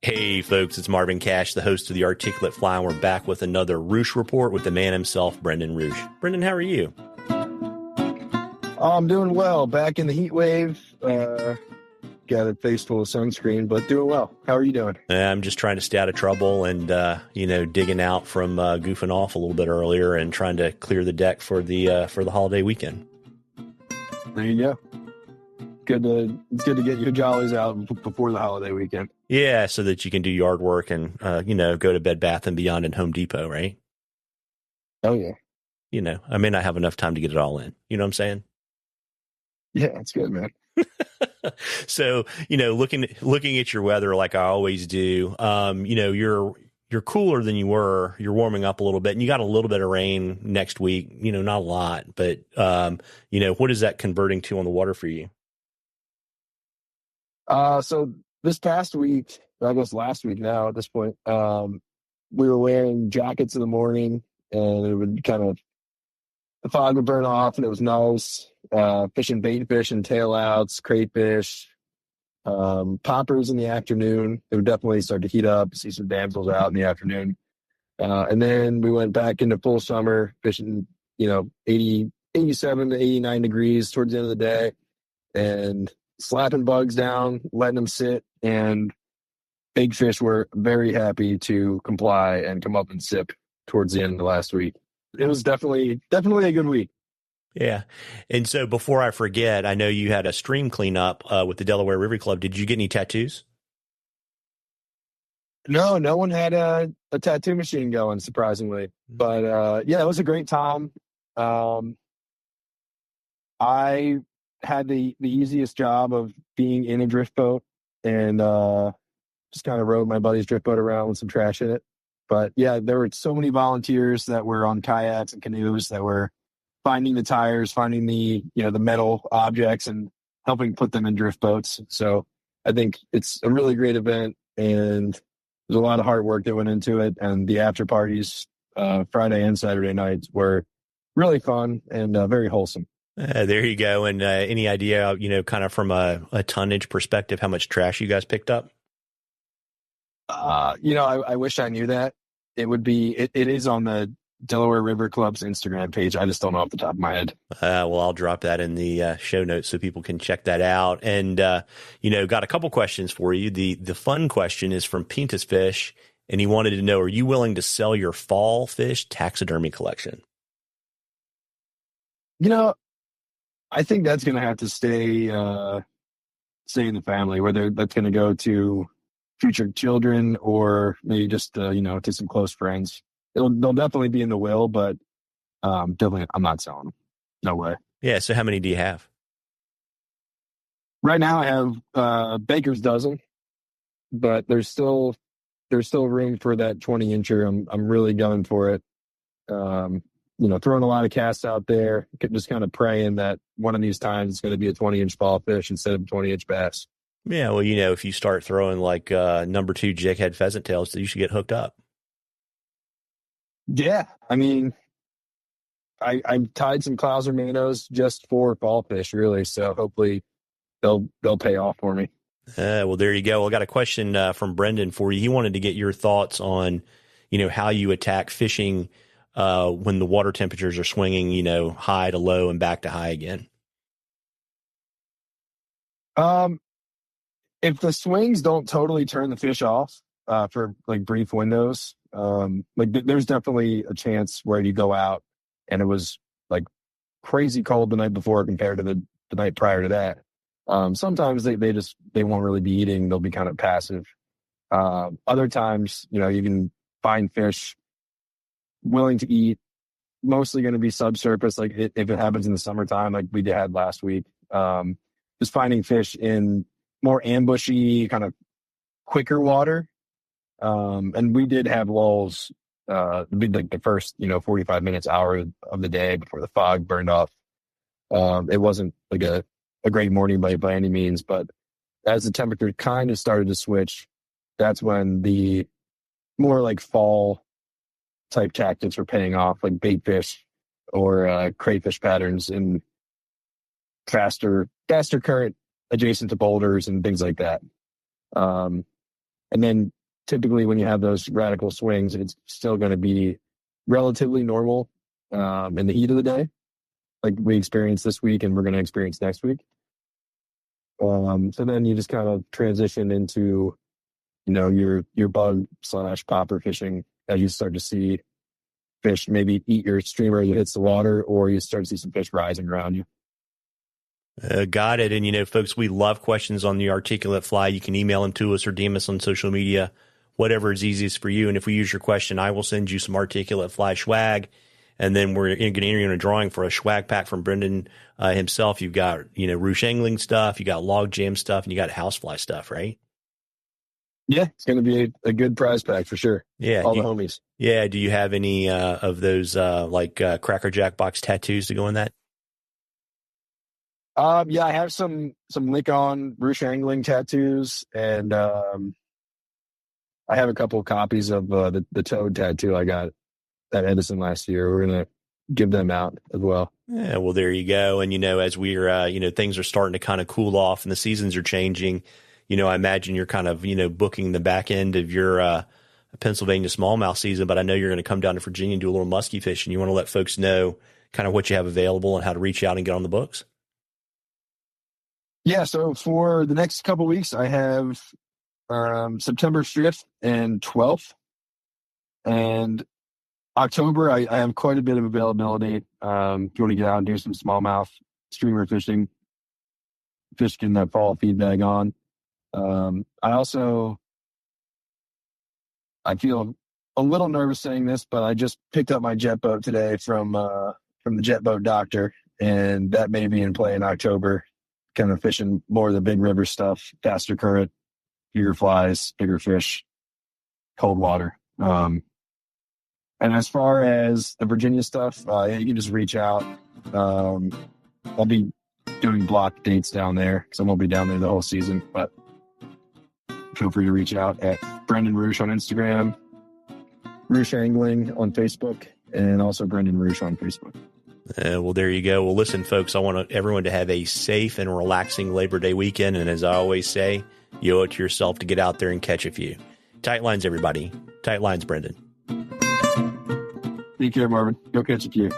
Hey folks, it's Marvin Cash, the host of the Articulate Fly, and we're back with another Ruch Report with the man himself, Brendan Ruch. Brendan, how are you? I'm doing well. Back in the heat wave. Got a face full of sunscreen, but doing well. How are you doing? I'm just trying to stay out of trouble and, digging out from goofing off a little bit earlier and trying to clear the deck for the holiday weekend. There you go. It's good to get your jollies out before the holiday weekend. Yeah, so that you can do yard work and, go to Bed Bath & Beyond and Home Depot, right? Oh, yeah. I may not have enough time to get it all in. You know what I'm saying? Yeah, that's good, man. So, looking at your weather like I always do, you're cooler than you were. You're warming up a little bit, and you got a little bit of rain next week. Not a lot, but what is that converting to on the water for you? So this past week, I guess last week now at this point, we were wearing jackets in the morning, and it would the fog would burn off, and it was nice. Fishing baitfish and tailouts, crayfish, poppers in the afternoon. It would definitely start to heat up, see some damsels out in the afternoon. And then we went back into full summer fishing, 87 to 89 degrees towards the end of the day, and slapping bugs down, letting them sit, and big fish were very happy to comply and come up and sip towards the end of the last week. It was definitely a good week. Yeah. And so before I forget, I know you had a stream cleanup with the Delaware River Club. Did you get any tattoos? No one had a tattoo machine going, surprisingly. But it was a great time. I had the easiest job of being in a drift boat and just kind of rode my buddy's drift boat around with some trash in it. But yeah, there were so many volunteers that were on kayaks and canoes that were finding the tires, finding the metal objects, and helping put them in drift boats. So I think it's a really great event, and there's a lot of hard work that went into it. And the after parties, Friday and Saturday nights, were really fun and very wholesome. There you go. And any idea, kind of from a tonnage perspective, how much trash you guys picked up? I wish I knew that. It is on the Delaware River Club's Instagram page. I just don't know off the top of my head. Well, I'll drop that in the show notes so people can check that out. And, got a couple questions for you. The fun question is from Pintus Fish, and he wanted to know, are you willing to sell your fall fish taxidermy collection? I think that's going to have to stay in the family, whether that's going to go to future children or maybe just, to some close friends. They'll definitely be in the will, but definitely I'm not selling them. No way. Yeah. So how many do you have? Right now I have baker's dozen, but there's still room for that 20-incher. I'm really going for it. Throwing a lot of casts out there, just kind of praying that one of these times it's going to be a 20-inch fall fish instead of a 20-inch bass. Yeah. Well, if you start throwing like number 2 jighead pheasant tails, you should get hooked up. Yeah, I mean, I tied some Clouser minnows just for fall fish, really. So hopefully they'll pay off for me. Well, there you go. I got a question from Brendan for you. He wanted to get your thoughts on, how you attack fishing when the water temperatures are swinging, high to low and back to high again. If the swings don't totally turn the fish off for like brief windows, there's definitely a chance where you go out and it was like crazy cold the night before compared to the night prior to that. Sometimes they won't really be eating. They'll be kind of passive. Other times, you can find fish willing to eat, mostly going to be subsurface. Like if it happens in the summertime, like we had last week, just finding fish in more ambushy, kind of quicker water. And we did have lulls, like the first, 45 minutes, hour of the day before the fog burned off. It wasn't like a great morning by any means, but as the temperature kind of started to switch, that's when the more like fall type tactics were paying off, like baitfish or crayfish patterns in faster current adjacent to boulders and things like that. And then typically when you have those radical swings, it's still going to be relatively normal in the heat of the day, like we experienced this week and we're going to experience next week. So then you just kind of transition into, your bug / popper fishing as you start to see fish maybe eat your streamer as it hits the water, or you start to see some fish rising around you. Got it. And, folks, we love questions on the articulate fly. You can email them to us or DM us on social media, whatever is easiest for you. And if we use your question, I will send you some articulate fly swag. And then we're going to enter you in a drawing for a swag pack from Brendan himself. You've got, Ruch angling stuff, you got log jam stuff, and you got housefly stuff, right? Yeah, it's going to be a good prize pack for sure. Yeah. All the homies. Yeah. Do you have any of those Cracker Jack box tattoos to go in that? Yeah, I have some lick on Ruch angling tattoos, and I have a couple of copies of the toad tattoo I got at Edison last year. We're going to give them out as well. Yeah, well, there you go. And, as we're, things are starting to kind of cool off and the seasons are changing, I imagine you're kind of, booking the back end of your Pennsylvania smallmouth season, but I know you're going to come down to Virginia and do a little muskie fishing. You want to let folks know kind of what you have available and how to reach out and get on the books? Yeah, so for the next couple of weeks, I have September 5th and 12th. And October, I have quite a bit of availability. If you want to get out and do some smallmouth streamer fishing, fish can fall feed bag on. I feel a little nervous saying this, but I just picked up my jet boat today from the jet boat doctor, and that may be in play in October. Kind of fishing more of the big river stuff, faster current, bigger flies, bigger fish, cold water. And as far as the Virginia stuff, you can just reach out. I'll be doing block dates down there because I won't be down there the whole season, but feel free to reach out at Brendan Ruch on Instagram, Ruch Angling on Facebook, and also Brendan Ruch on Facebook. Well, there you go. Well, listen, folks, I want everyone to have a safe and relaxing Labor Day weekend. And as I always say, you owe it to yourself to get out there and catch a few. Tight lines, everybody. Tight lines, Brendan. Take care, Marvin. Go catch a few.